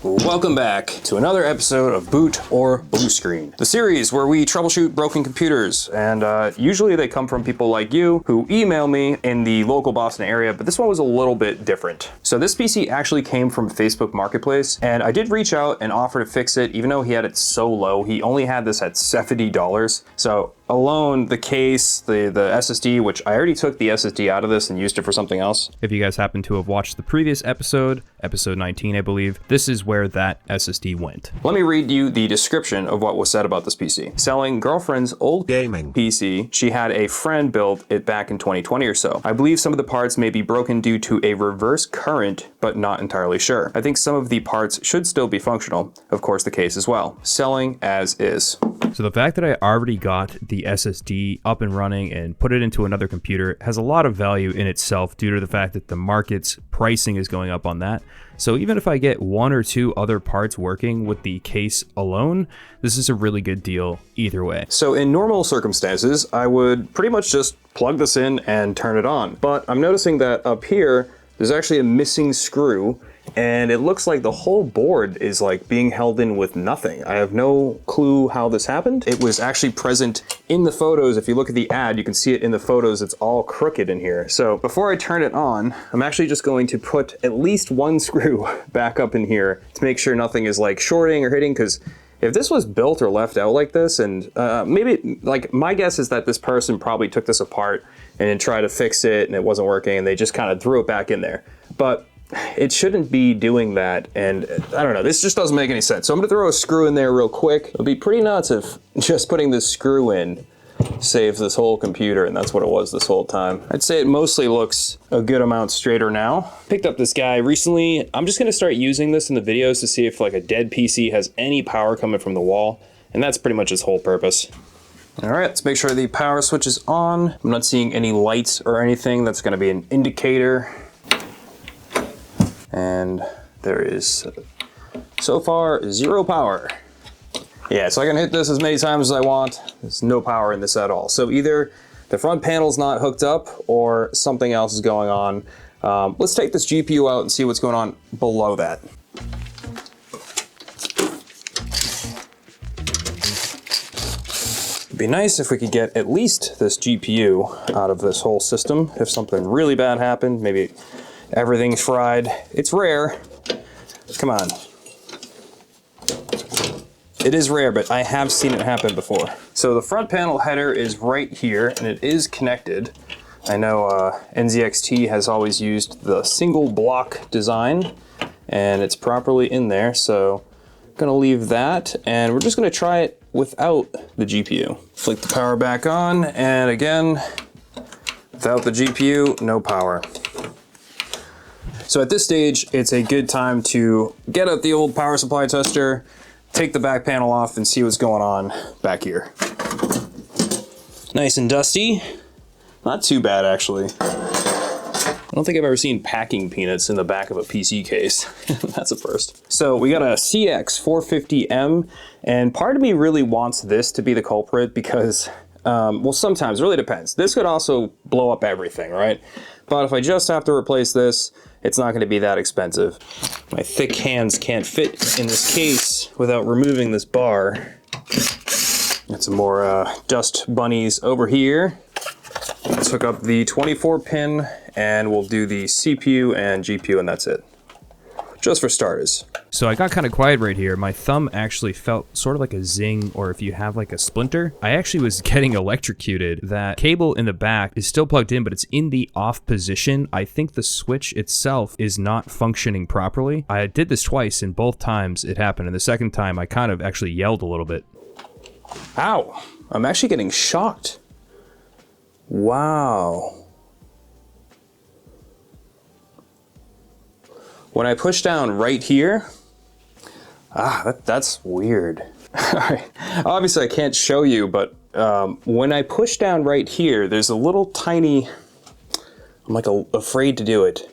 Welcome back to another episode of Boot or Bluescreen, the series where we troubleshoot broken computers, and usually they come from people like you who email me in the local Boston area, but this one was a little bit different. So this PC actually came from Facebook Marketplace, and I did reach out and offer to fix it, even though he had it so low. He only had this at $70. So alone, the case, the SSD, which I already took the SSD out of this and used it for something else. If you guys happen to have watched the previous episode, episode 19, I believe, this is where that SSD went. Let me read you the description of what was said about this PC. Selling girlfriend's old gaming PC. She had a friend build it back in 2020 or so. I believe some of the parts may be broken due to a reverse current, but not entirely sure. I think some of the parts should still be functional. Of course, the case as well. Selling as is. So the fact that I already got the SSD up and running and put it into another computer has a lot of value in itself due to the fact that the market's pricing is going up on that. So even if I get one or two other parts working with the case alone, this is a really good deal either way. So in normal circumstances, I would pretty much just plug this in and turn it on. But I'm noticing that up here, there's actually a missing screw, and it looks like the whole board is like being held in with nothing. I have no clue how this happened. It was actually present in the photos. If you look at the ad, you can see it in the photos. It's all crooked in here. So before I turn it on, I'm actually just going to put at least one screw back up in here to make sure nothing is like shorting or hitting, because if this was built or left out like this, and maybe, like, my guess is that this person probably took this apart and then tried to fix it and it wasn't working and they just kind of threw it back in there. But it shouldn't be doing that, and I don't know, this just doesn't make any sense. So I'm gonna throw a screw in there real quick. It'll be pretty nuts if just putting this screw in saves this whole computer, and that's what it was this whole time. I'd say it mostly looks a good amount straighter now. Picked up this guy recently. I'm just gonna start using this in the videos to see if like a dead PC has any power coming from the wall, and that's pretty much its whole purpose. All right, let's make sure the power switch is on. I'm not seeing any lights or anything. That's gonna be an indicator. And there is, so far, zero power. Yeah, so I can hit this as many times as I want. There's no power in this at all. So either the front panel's not hooked up or something else is going on. Let's take this GPU out and see what's going on below that. It'd be nice if we could get at least this GPU out of this whole system. If something really bad happened, maybe everything's fried. It's rare. Come on. It is rare, but I have seen it happen before. So the front panel header is right here, and it is connected. I know NZXT has always used the single block design, and it's properly in there. So I'm gonna leave that, and we're just gonna try it without the GPU. Flick the power back on, and again, without the GPU, no power. So at this stage, it's a good time to get out the old power supply tester, take the back panel off, and see what's going on back here. Nice and dusty. Not too bad, actually. I don't think I've ever seen packing peanuts in the back of a PC case. That's a first. So we got a CX450M, and part of me really wants this to be the culprit because, well, sometimes, it really depends. This could also blow up everything, right? But if I just have to replace this, it's not going to be that expensive. My thick hands can't fit in this case without removing this bar. Got some more dust bunnies over here. Let's hook up the 24 pin and we'll do the CPU and GPU, and that's it. Just for starters. So I got kind of quiet right here. My thumb actually felt sort of like a zing, or if you have like a splinter. I actually was getting electrocuted. That cable in the back is still plugged in, but it's in the off position. I think the switch itself is not functioning properly. I did this twice, and both times it happened. And the second time I kind of actually yelled a little bit. Ow, I'm actually getting shocked. Wow. When I push down right here, that's weird. Obviously I can't show you, but when I push down right here, there's a little tiny, I'm like afraid to do it.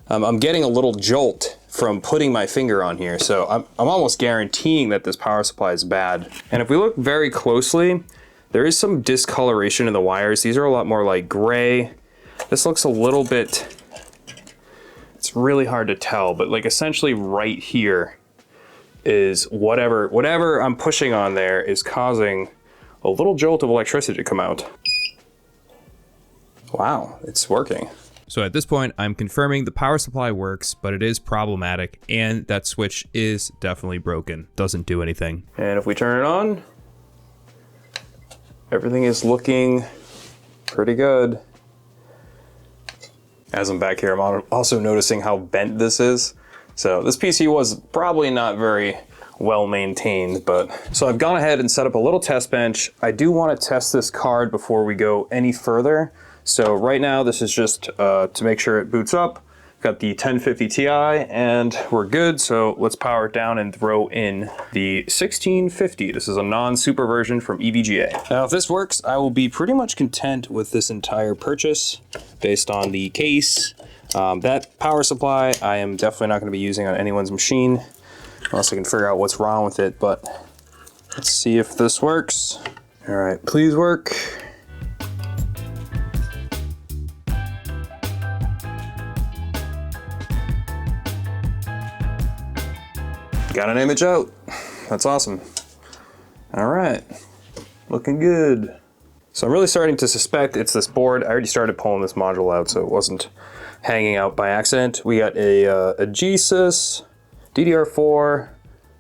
I'm getting a little jolt from putting my finger on here, so I'm almost guaranteeing that this power supply is bad. And if we look very closely, there is some discoloration in the wires. These are a lot more like gray. This looks a little bit, it's really hard to tell, but like essentially right here, is whatever I'm pushing on there is causing a little jolt of electricity to come out. Wow, it's working. So at this point, I'm confirming the power supply works, but it is problematic, and that switch is definitely broken. Doesn't do anything. And if we turn it on, everything is looking pretty good. As I'm back here, I'm also noticing how bent this is. So this PC was probably not very well maintained, but so I've gone ahead and set up a little test bench. I do want to test this card before we go any further. So right now, this is just to make sure it boots up. Got the 1050 Ti and we're good. So let's power it down and throw in the 1650. This is a non-super version from EVGA. Now, if this works, I will be pretty much content with this entire purchase based on the case. That power supply, I am definitely not going to be using on anyone's machine unless I can figure out what's wrong with it, but let's see if this works. All right, please work. Got an image out. That's awesome. All right, looking good. So I'm really starting to suspect it's this board. I already started pulling this module out so it wasn't hanging out by accident. We got a GSUS, DDR4,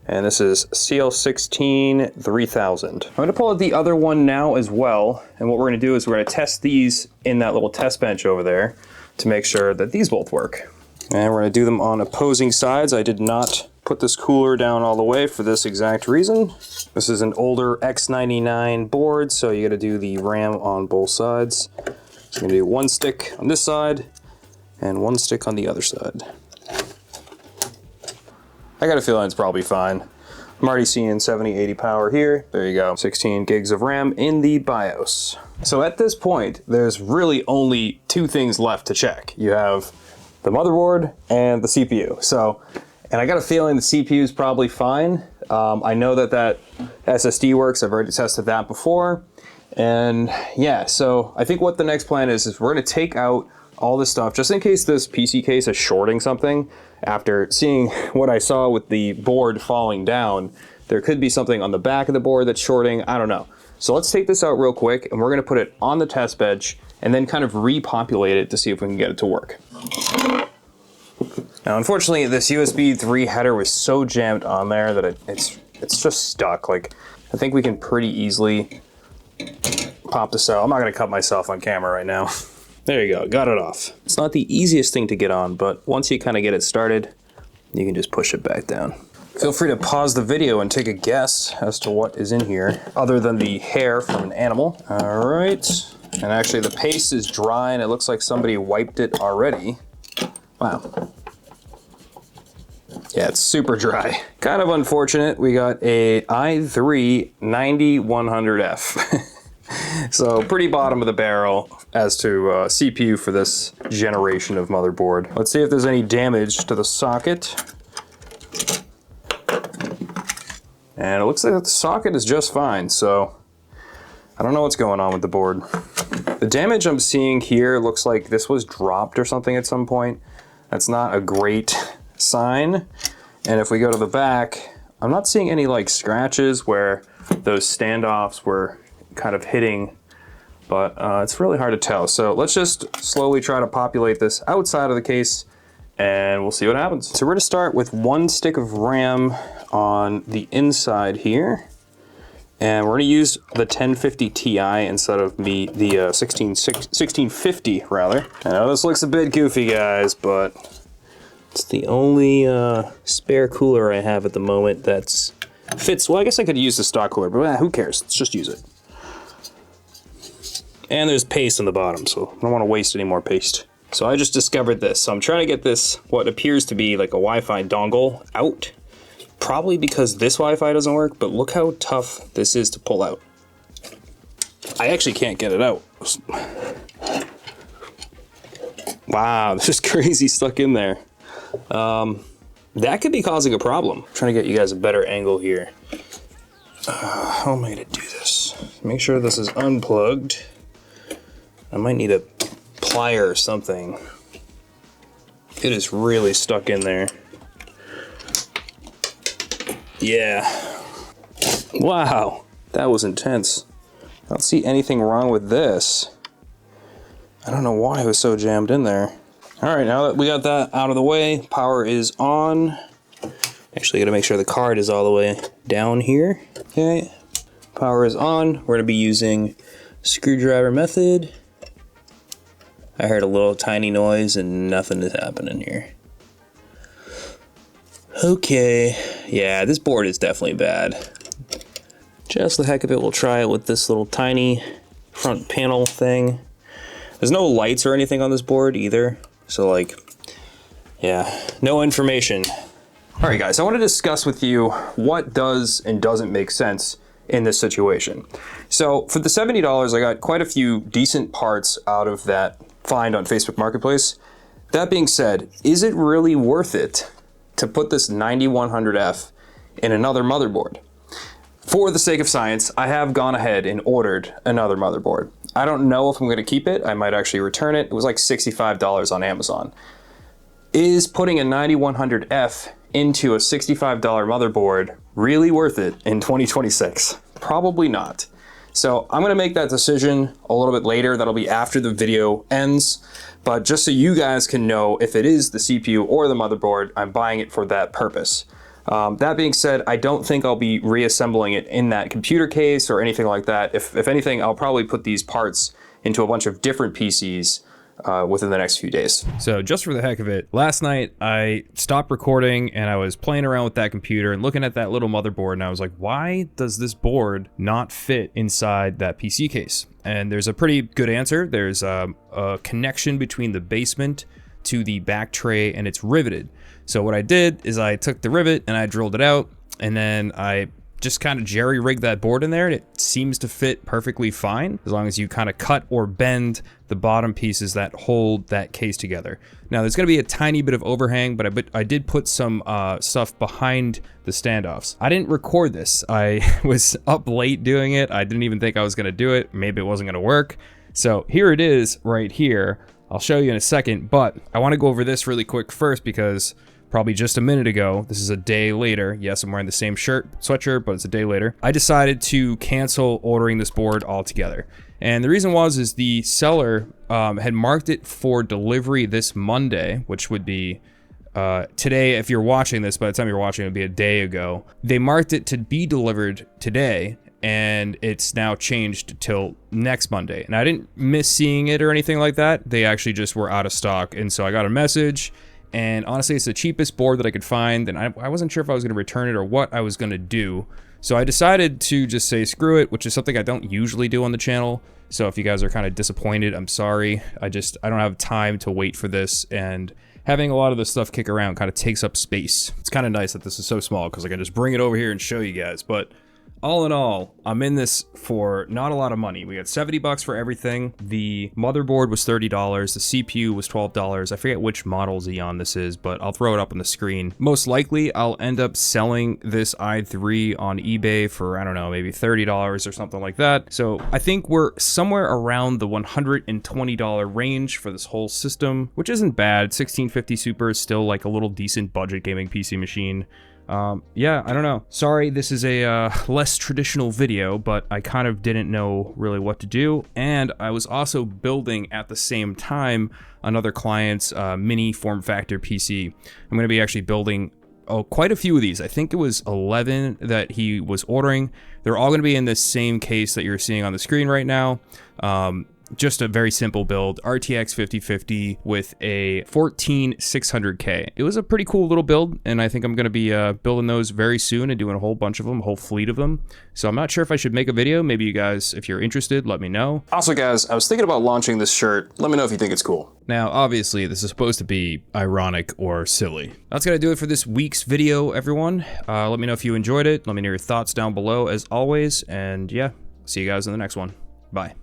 and this is CL16 3000. I'm gonna pull out the other one now as well, and what we're gonna do is we're gonna test these in that little test bench over there to make sure that these both work. And we're gonna do them on opposing sides. I did not put this cooler down all the way for this exact reason. This is an older X99 board, so you gotta do the RAM on both sides. So I'm gonna do one stick on this side and one stick on the other side. I got a feeling it's probably fine. I'm already seeing 70, 80 power here. There you go, 16 gigs of RAM in the BIOS. So at this point, there's really only two things left to check. You have the motherboard and the CPU. And I got a feeling the CPU is probably fine. I know that SSD works. I've already tested that before. And yeah, so I think what the next plan is we're gonna take out all this stuff just in case this PC case is shorting something. After seeing what I saw with the board falling down, there could be something on the back of the board that's shorting, I don't know. So let's take this out real quick and we're gonna put it on the test bench and then kind of repopulate it to see if we can get it to work. Now, unfortunately, this USB 3 header was so jammed on there that it's just stuck. Like, I think we can pretty easily pop this out. I'm not gonna cut myself on camera right now. There you go, got it off. It's not the easiest thing to get on, but once you kind of get it started, you can just push it back down. Feel free to pause the video and take a guess as to what is in here, other than the hair from an animal. All right, and actually the paste is dry and it looks like somebody wiped it already. Wow. Yeah, it's super dry. Kind of unfortunate. We got a i3 9100F. So pretty bottom of the barrel as to CPU for this generation of motherboard. Let's see if there's any damage to the socket. And it looks like the socket is just fine, so I don't know what's going on with the board. The damage I'm seeing here looks like this was dropped or something at some point. That's not a great sign. And if we go to the back, I'm not seeing any like scratches where those standoffs were kind of hitting, but it's really hard to tell. So let's just slowly try to populate this outside of the case and we'll see what happens. So we're gonna start with one stick of RAM on the inside here. And we're gonna use the 1050 Ti instead of the 1650 rather. I know this looks a bit goofy, guys, but it's the only spare cooler I have at the moment that's fits. Well, I guess I could use the stock cooler, but who cares? Let's just use it. And there's paste on the bottom, so I don't want to waste any more paste. So I just discovered this. So I'm trying to get this, what appears to be like a Wi-Fi dongle, out. Probably because this Wi-Fi doesn't work, but look how tough this is to pull out. I actually can't get it out. Wow, this is crazy stuck in there. That could be causing a problem. I'm trying to get you guys a better angle here. How am I gonna do this? Make sure this is unplugged. I might need a plier or something. It is really stuck in there. Yeah. Wow, that was intense. I don't see anything wrong with this. I don't know why it was so jammed in there. All right, now that we got that out of the way, power is on. Actually, gotta make sure the card is all the way down here. Okay, power is on. We're gonna be using screwdriver method. I heard a little tiny noise and nothing is happening here. Okay, yeah, this board is definitely bad. Just the heck of it, we'll try it with this little tiny front panel thing. There's no lights or anything on this board either, so like, yeah, no information. All right, guys, I want to discuss with you what does and doesn't make sense in this situation. So for the $70, I got quite a few decent parts out of that find on Facebook Marketplace. That being said, is it really worth it to put this 9100F in another motherboard? For the sake of science, I have gone ahead and ordered another motherboard. I don't know if I'm going to keep it. I might actually return it. It was like $65 on Amazon. Is putting a 9100F into a $65 motherboard really worth it in 2026? Probably not. So I'm going to make that decision a little bit later. That'll be after the video ends. But just so you guys can know if it is the CPU or the motherboard, I'm buying it for that purpose. That being said, I don't think I'll be reassembling it in that computer case or anything like that. If anything, I'll probably put these parts into a bunch of different PCs within the next few days. So just for the heck of it, last night I stopped recording and I was playing around with that computer and looking at that little motherboard, and I was like, why does this board not fit inside that PC case? And there's a pretty good answer. There's a connection between the basement to the back tray and it's riveted. So what I did is I took the rivet and I drilled it out, and then I just kind of jerry-rigged that board in there, and it seems to fit perfectly fine as long as you kind of cut or bend the bottom pieces that hold that case together. Now there's going to be a tiny bit of overhang, but I did put some stuff behind the standoffs. I didn't record this. I was up late doing it. I didn't even think I was going to do it. Maybe it wasn't going to work. So here it is right here. I'll show you in a second, but I want to go over this really quick first because probably just a minute ago, this is a day later. Yes, I'm wearing the same sweatshirt, but it's a day later. I decided to cancel ordering this board altogether. And the reason is the seller had marked it for delivery this Monday, which would be today. If you're watching this, by the time you're watching, it would be a day ago. They marked it to be delivered today, and it's now changed till next Monday. And I didn't miss seeing it or anything like that. They actually just were out of stock. And so I got a message. And honestly, it's the cheapest board that I could find, and I wasn't sure if I was going to return it or what I was going to do. So I decided to just say screw it, which is something I don't usually do on the channel. So if you guys are kind of disappointed, I'm sorry. I don't have time to wait for this, and having a lot of this stuff kick around kind of takes up space. It's kind of nice that this is so small because I can just bring it over here and show you guys. But all in all, I'm in this for not a lot of money. We got $70 for everything. The motherboard was $30. The CPU was $12. I forget which model Xeon this is, but I'll throw it up on the screen. Most likely, I'll end up selling this i3 on eBay for, I don't know, maybe $30 or something like that. So I think we're somewhere around the $120 range for this whole system, which isn't bad. 1650 Super is still like a little decent budget gaming PC machine. Yeah, I don't know. Sorry, this is a less traditional video, but I kind of didn't know really what to do. And I was also building at the same time another client's mini form factor PC. I'm going to be actually building quite a few of these. I think it was 11 that he was ordering. They're all going to be in this same case that you're seeing on the screen right now. Just a very simple build, RTX 5050 with a 14600K. It was a pretty cool little build, and I think I'm going to be building those very soon and doing a whole bunch of them, a whole fleet of them. So I'm not sure if I should make a video. Maybe you guys, if you're interested, let me know. Also, guys, I was thinking about launching this shirt. Let me know if you think it's cool. Now, obviously, this is supposed to be ironic or silly. That's going to do it for this week's video, everyone. Let me know if you enjoyed it. Let me know your thoughts down below, as always. And yeah, see you guys in the next one. Bye.